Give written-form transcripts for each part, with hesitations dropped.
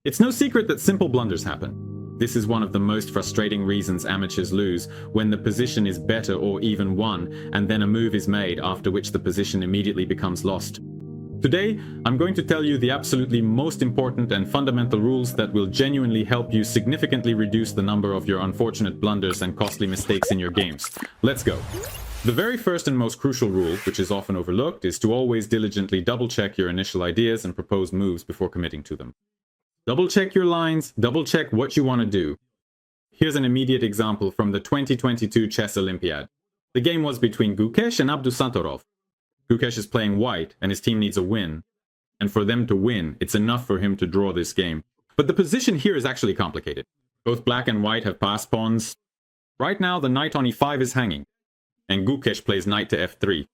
It's no secret that simple blunders happen. This is one of the most frustrating reasons amateurs lose, when the position is better or even won, and then a move is made, after which the position immediately becomes lost. Today, I'm going to tell you the absolutely most important and fundamental rules that will genuinely help you significantly reduce the number of your unfortunate blunders and costly mistakes in your games. Let's go. The very first and most crucial rule, which is often overlooked, is to always diligently double-check your initial ideas and proposed moves before committing to them. Double-check your lines, double-check what you want to do. Here's an immediate example from the 2022 Chess Olympiad. The game was between Gukesh and Abdusattorov. Gukesh is playing white, and his team needs a win. And for them to win, it's enough for him to draw this game. But the position here is actually complicated. Both black and white have passed pawns. Right now, the knight on e5 is hanging, and Gukesh plays knight to f3.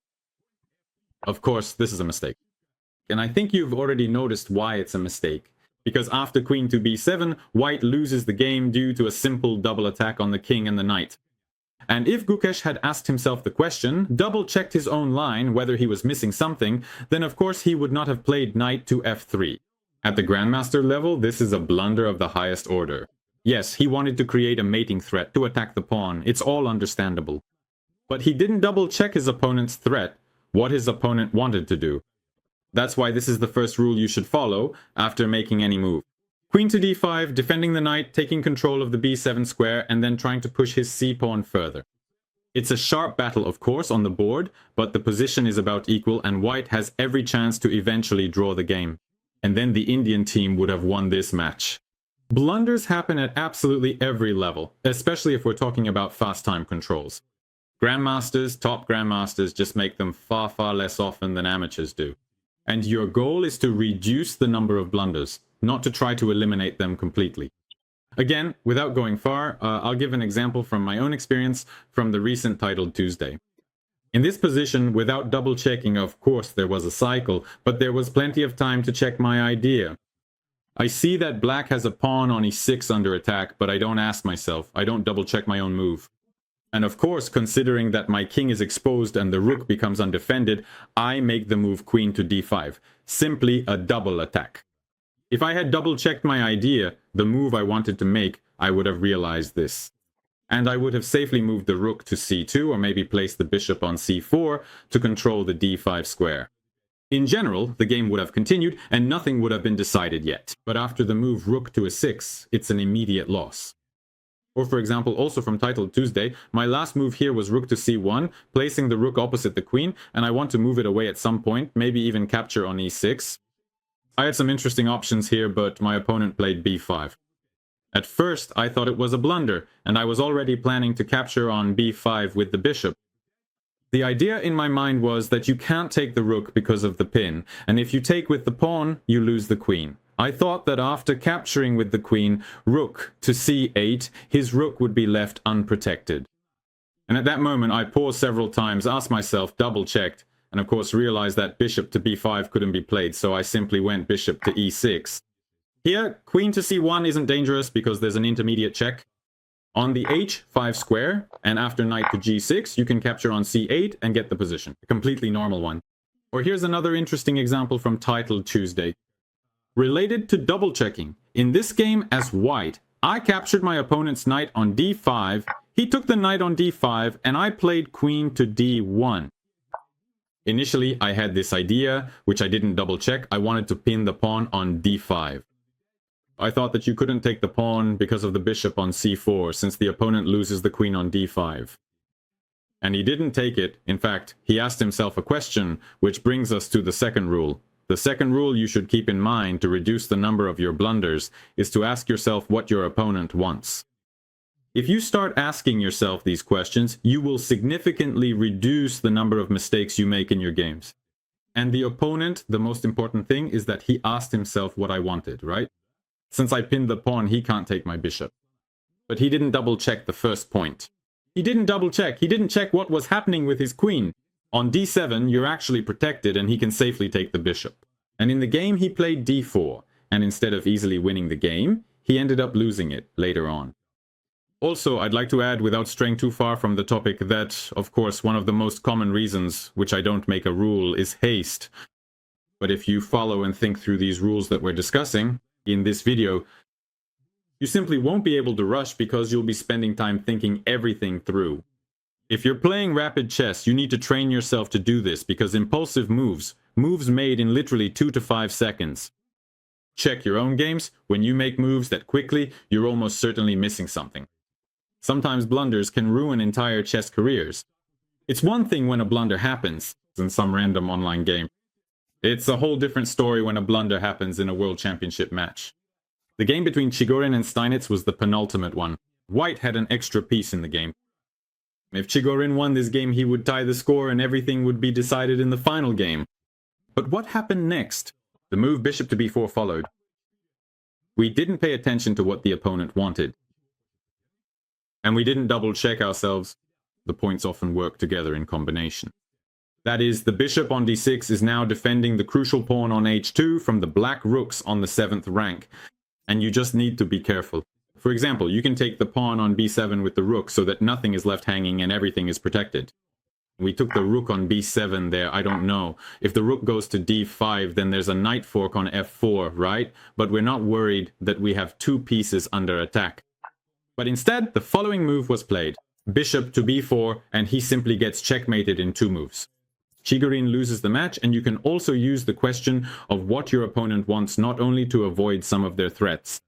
Of course, this is a mistake. And I think you've already noticed why it's a mistake. Because after queen to b7, white loses the game due to a simple double attack on the king and the knight. And if Gukesh had asked himself the question, double-checked his own line whether he was missing something, then of course he would not have played knight to f3. At the grandmaster level, this is a blunder of the highest order. Yes, he wanted to create a mating threat to attack the pawn, it's all understandable. But he didn't double-check his opponent's threat, what his opponent wanted to do. That's why this is the first rule you should follow after making any move. Queen to d5, defending the knight, taking control of the b7 square, and then trying to push his c-pawn further. It's a sharp battle, of course, on the board, but the position is about equal, and white has every chance to eventually draw the game. And then the Indian team would have won this match. Blunders happen at absolutely every level, especially if we're talking about fast time controls. Grandmasters, top grandmasters, just make them far, far less often than amateurs do. And your goal is to reduce the number of blunders, not to try to eliminate them completely. Again, without going far, I'll give an example from my own experience from the recent Titled Tuesday. In this position, without double checking, of course there was a cycle, but there was plenty of time to check my idea. I see that black has a pawn on e6 under attack, but I don't ask myself, I don't double check my own move. And of course, considering that my king is exposed and the rook becomes undefended, I make the move queen to d5, simply a double attack. If I had double-checked my idea, the move I wanted to make, I would have realized this. And I would have safely moved the rook to c2 or maybe placed the bishop on c4 to control the d5 square. In general, the game would have continued and nothing would have been decided yet. But after the move rook to a6, it's an immediate loss. Or for example, also from Titled Tuesday, my last move here was rook to c1, placing the rook opposite the queen, and I want to move it away at some point, maybe even capture on e6. I had some interesting options here, but my opponent played b5. At first, I thought it was a blunder, and I was already planning to capture on b5 with the bishop. The idea in my mind was that you can't take the rook because of the pin, and if you take with the pawn, you lose the queen. I thought that after capturing with the queen, rook to c8, his rook would be left unprotected. And at that moment, I paused several times, asked myself, double-checked, and of course realized that bishop to b5 couldn't be played, so I simply went bishop to e6. Here, queen to c1 isn't dangerous because there's an intermediate check. On the h5 square, and after knight to g6, you can capture on c8 and get the position. A completely normal one. Or here's another interesting example from Titled Tuesday. Related to double-checking, in this game as white, I captured my opponent's knight on d5, he took the knight on d5, and I played queen to d1. Initially, I had this idea, which I didn't double-check. I wanted to pin the pawn on d5. I thought that you couldn't take the pawn because of the bishop on c4, since the opponent loses the queen on d5. And he didn't take it. In fact, he asked himself a question, which brings us to the second rule. The second rule you should keep in mind to reduce the number of your blunders is to ask yourself what your opponent wants. If you start asking yourself these questions, you will significantly reduce the number of mistakes you make in your games. And the opponent, the most important thing is that he asked himself what I wanted, right? Since I pinned the pawn, he can't take my bishop. But he didn't double check the first point. He didn't double check. He didn't check what was happening with his queen. On d7, you're actually protected and he can safely take the bishop. And in the game, he played d4. And instead of easily winning the game, he ended up losing it later on. Also, I'd like to add, without straying too far from the topic, that, of course, one of the most common reasons, which I don't make a rule, is haste. But if you follow and think through these rules that we're discussing, in this video, you simply won't be able to rush because you'll be spending time thinking everything through. If you're playing rapid chess, you need to train yourself to do this because impulsive moves made in literally 2 to 5 seconds. Check your own games. When you make moves that quickly, you're almost certainly missing something. Sometimes blunders can ruin entire chess careers. It's one thing when a blunder happens in some random online game. It's a whole different story when a blunder happens in a world championship match. The game between Chigorin and Steinitz was the penultimate one. White had an extra piece in the game. If Chigorin won this game, he would tie the score and everything would be decided in the final game. But what happened next? The move bishop to b4 followed. We didn't pay attention to what the opponent wanted. And we didn't double check ourselves. The points often work together in combination. That is, the bishop on d6 is now defending the crucial pawn on h2 from the black rooks on the 7th rank. And you just need to be careful. For example, you can take the pawn on b7 with the rook so that nothing is left hanging and everything is protected. We took the rook on b7 there, I don't know. If the rook goes to d5, then there's a knight fork on f4, right? But we're not worried that we have 2 pieces under attack. But instead, the following move was played. Bishop to b4, and he simply gets checkmated in 2 moves. Chigorin loses the match, and you can also use the question of what your opponent wants not only to avoid some of their threats.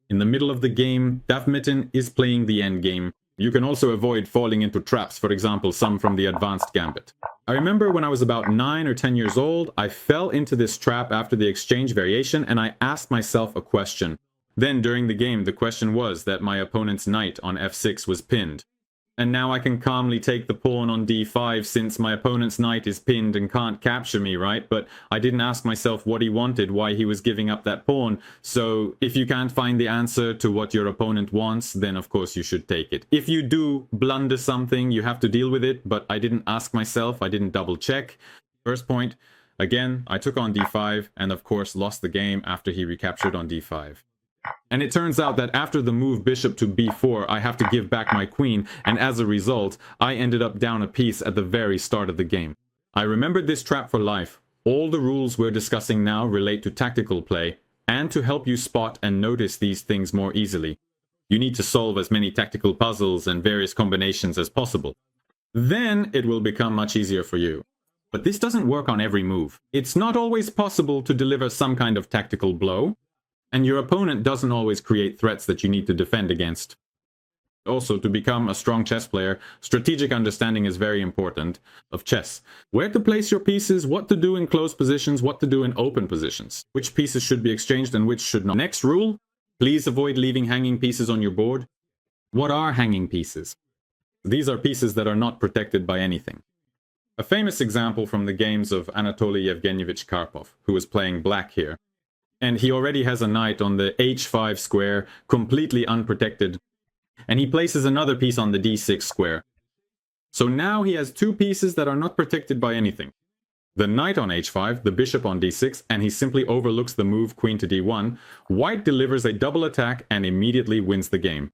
In the middle of the game, Dafmitin is playing the endgame. You can also avoid falling into traps, for example, some from the advanced gambit. I remember when I was about 9 or 10 years old, I fell into this trap after the exchange variation, and I asked myself a question. Then, during the game, the question was that my opponent's knight on f6 was pinned. And now I can calmly take the pawn on d5 since my opponent's knight is pinned and can't capture me, right? But I didn't ask myself what he wanted, why he was giving up that pawn. So if you can't find the answer to what your opponent wants, then of course you should take it. If you do blunder something, you have to deal with it, but I didn't ask myself, I didn't double check. First point, again, I took on d5 and of course lost the game after he recaptured on d5. And it turns out that after the move bishop to b4, I have to give back my queen, and as a result, I ended up down a piece at the very start of the game. I remembered this trap for life. All the rules we're discussing now relate to tactical play, and to help you spot and notice these things more easily. You need to solve as many tactical puzzles and various combinations as possible. Then it will become much easier for you. But this doesn't work on every move. It's not always possible to deliver some kind of tactical blow. And your opponent doesn't always create threats that you need to defend against. Also, to become a strong chess player, strategic understanding is very important of chess. Where to place your pieces, what to do in closed positions, what to do in open positions. Which pieces should be exchanged and which should not. Next rule, please avoid leaving hanging pieces on your board. What are hanging pieces? These are pieces that are not protected by anything. A famous example from the games of Anatoly Yevgenyevich Karpov, who was playing black here. And he already has a knight on the h5 square, completely unprotected. And he places another piece on the d6 square. So now he has 2 pieces that are not protected by anything. The knight on h5, the bishop on d6, and he simply overlooks the move queen to d1. White delivers a double attack and immediately wins the game.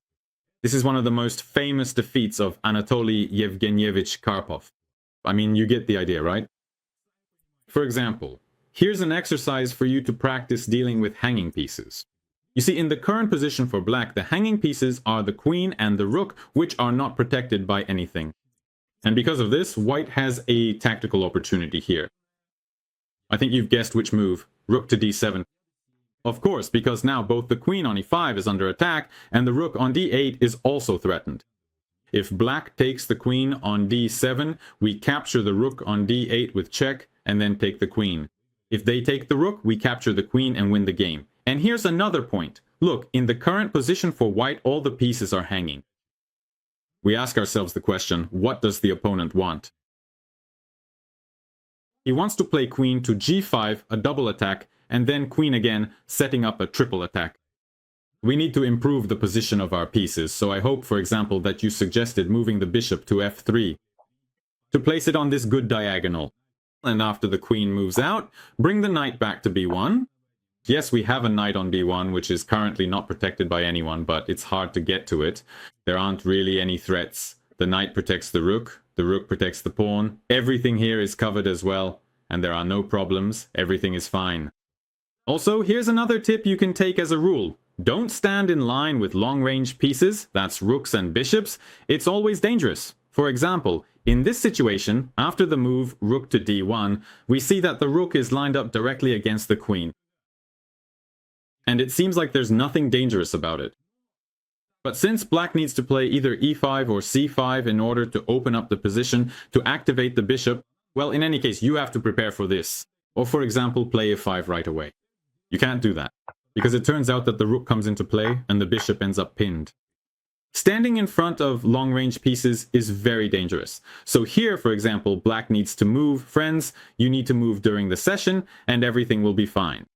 This is one of the most famous defeats of Anatoly Yevgenyevich Karpov. I mean, you get the idea, right? For example, here's an exercise for you to practice dealing with hanging pieces. You see, in the current position for black, the hanging pieces are the queen and the rook, which are not protected by anything. And because of this, white has a tactical opportunity here. I think you've guessed which move, rook to d7. Of course, because now both the queen on e5 is under attack, and the rook on d8 is also threatened. If black takes the queen on d7, we capture the rook on d8 with check, and then take the queen. If they take the rook, we capture the queen and win the game. And here's another point. Look, in the current position for white, all the pieces are hanging. We ask ourselves the question, what does the opponent want? He wants to play queen to g5, a double attack, and then queen again, setting up a triple attack. We need to improve the position of our pieces, so I hope, for example, that you suggested moving the bishop to f3. To place it on this good diagonal. And after the queen moves out, bring the knight back to b1. Yes, we have a knight on b1, which is currently not protected by anyone, but it's hard to get to it. There aren't really any threats. The knight protects the rook protects the pawn. Everything here is covered as well, and there are no problems. Everything is fine. Also, here's another tip you can take as a rule. Don't stand in line with long-range pieces, that's rooks and bishops. It's always dangerous. For example, in this situation, after the move rook to d1, we see that the rook is lined up directly against the queen. And it seems like there's nothing dangerous about it. But since black needs to play either e5 or c5 in order to open up the position to activate the bishop, well, in any case, you have to prepare for this. Or for example, play f5 right away. You can't do that, because it turns out that the rook comes into play and the bishop ends up pinned. Standing in front of long-range pieces is very dangerous. So here, for example, black needs to move. Friends, you need to move during the session and everything will be fine.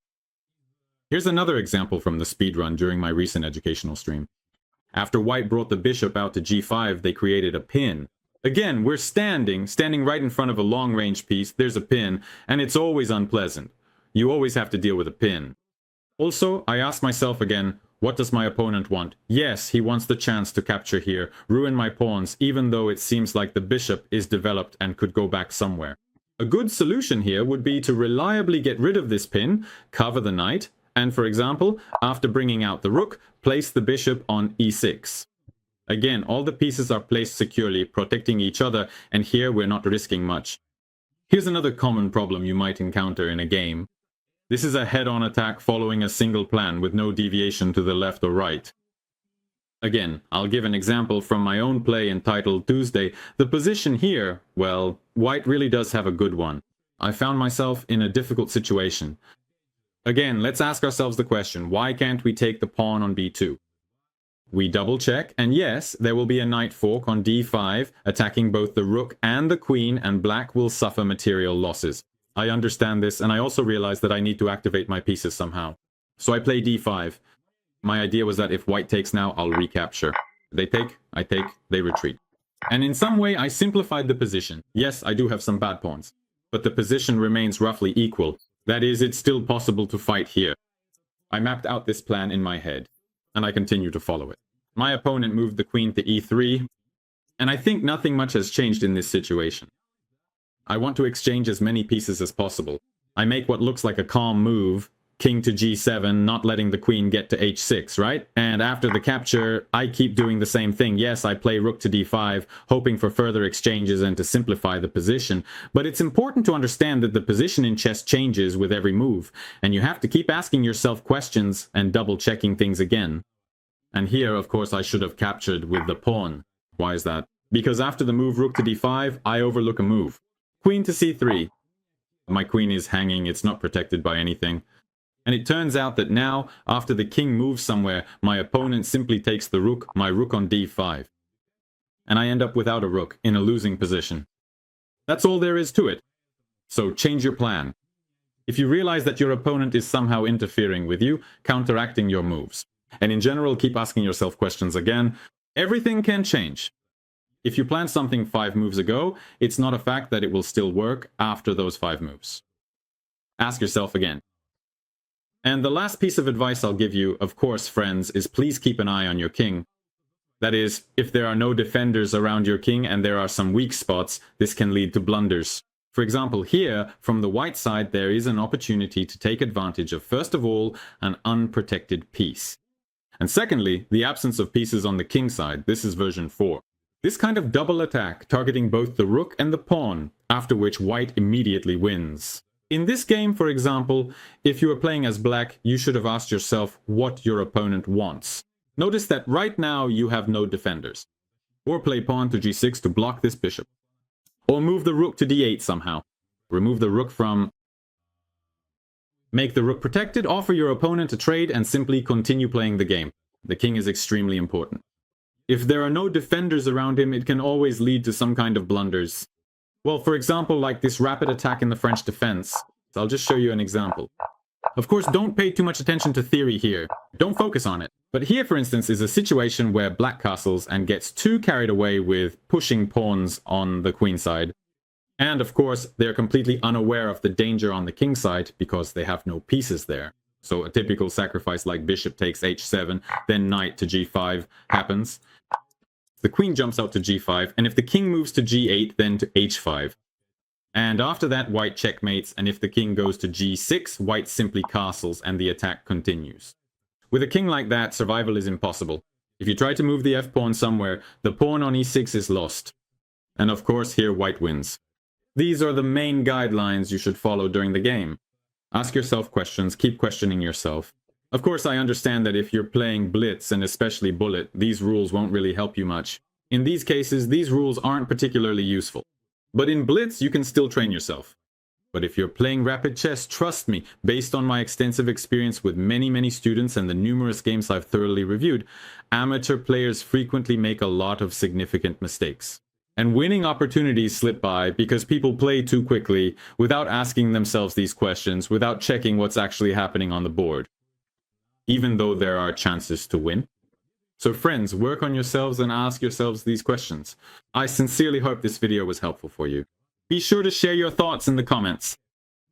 Here's another example from the speedrun during my recent educational stream. After white brought the bishop out to g5, they created a pin. Again, we're standing right in front of a long-range piece, there's a pin, and it's always unpleasant. You always have to deal with a pin. Also, I ask myself again, what does my opponent want? Yes, he wants the chance to capture here, ruin my pawns, even though it seems like the bishop is developed and could go back somewhere. A good solution here would be to reliably get rid of this pin, cover the knight, and for example, after bringing out the rook, place the bishop on e6. Again, all the pieces are placed securely, protecting each other, and here we're not risking much. Here's another common problem you might encounter in a game. This is a head-on attack following a single plan with no deviation to the left or right. Again, I'll give an example from my own play entitled Tuesday. The position here, well, white really does have a good one. I found myself in a difficult situation. Again, let's ask ourselves the question, why can't we take the pawn on b2? We double check, and yes, there will be a knight fork on d5, attacking both the rook and the queen, and black will suffer material losses. I understand this, and I also realize that I need to activate my pieces somehow. So I play d5. My idea was that if white takes now, I'll recapture. They take, I take, they retreat. And in some way, I simplified the position. Yes, I do have some bad pawns, but the position remains roughly equal. That is, it's still possible to fight here. I mapped out this plan in my head, and I continue to follow it. My opponent moved the queen to e3, and I think nothing much has changed in this situation. I want to exchange as many pieces as possible. I make what looks like a calm move, king to g7, not letting the queen get to h6, right? And after the capture, I keep doing the same thing. Yes, I play rook to d5, hoping for further exchanges and to simplify the position. But it's important to understand that the position in chess changes with every move, and you have to keep asking yourself questions and double-checking things again. And here, of course, I should have captured with the pawn. Why is that? Because after the move rook to d5, I overlook a move. Queen to c3. My queen is hanging, it's not protected by anything. And it turns out that now, after the king moves somewhere, my opponent simply takes the rook, my rook on d5. And I end up without a rook, in a losing position. That's all there is to it. So change your plan. If you realize that your opponent is somehow interfering with you, counteracting your moves. And in general, keep asking yourself questions again. Everything can change. If you planned something 5 moves ago, it's not a fact that it will still work after those 5 moves. Ask yourself again. And the last piece of advice I'll give you, of course, friends, is please keep an eye on your king. That is, if there are no defenders around your king and there are some weak spots, this can lead to blunders. For example, here, from the white side, there is an opportunity to take advantage of, first of all, an unprotected piece. And secondly, the absence of pieces on the king side. This is version 4. This kind of double attack, targeting both the rook and the pawn, after which white immediately wins. In this game, for example, if you were playing as black, you should have asked yourself what your opponent wants. Notice that right now you have no defenders. Or play pawn to g6 to block this bishop. Or move the rook to d8 somehow. Remove the rook from... Make the rook protected, offer your opponent a trade, and simply continue playing the game. The king is extremely important. If there are no defenders around him, it can always lead to some kind of blunders. Well, for example, like this rapid attack in the French defense. So I'll just show you an example. Of course, don't pay too much attention to theory here. Don't focus on it. But here, for instance, is a situation where black castles and gets too carried away with pushing pawns on the queen side. And of course, they're completely unaware of the danger on the king side because they have no pieces there. So a typical sacrifice like bishop takes h7, then knight to g5 happens. The queen jumps out to g5, and if the king moves to g8, then to h5. And after that, white checkmates, and if the king goes to g6, white simply castles and the attack continues. With a king like that, survival is impossible. If you try to move the f-pawn somewhere, the pawn on e6 is lost. And of course, here white wins. These are the main guidelines you should follow during the game. Ask yourself questions, keep questioning yourself. Of course, I understand that if you're playing blitz, and especially bullet, these rules won't really help you much. In these cases, these rules aren't particularly useful. But in blitz, you can still train yourself. But if you're playing rapid chess, trust me, based on my extensive experience with many students and the numerous games I've thoroughly reviewed, amateur players frequently make a lot of significant mistakes. And winning opportunities slip by because people play too quickly, without asking themselves these questions, without checking what's actually happening on the board. Even though there are chances to win. So friends, work on yourselves and ask yourselves these questions. I sincerely hope this video was helpful for you. Be sure to share your thoughts in the comments.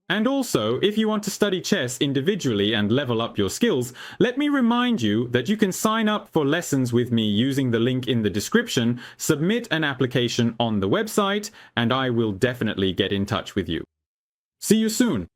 And also, if you want to study chess individually and level up your skills, let me remind you that you can sign up for lessons with me using the link in the description, submit an application on the website, and I will definitely get in touch with you. See you soon!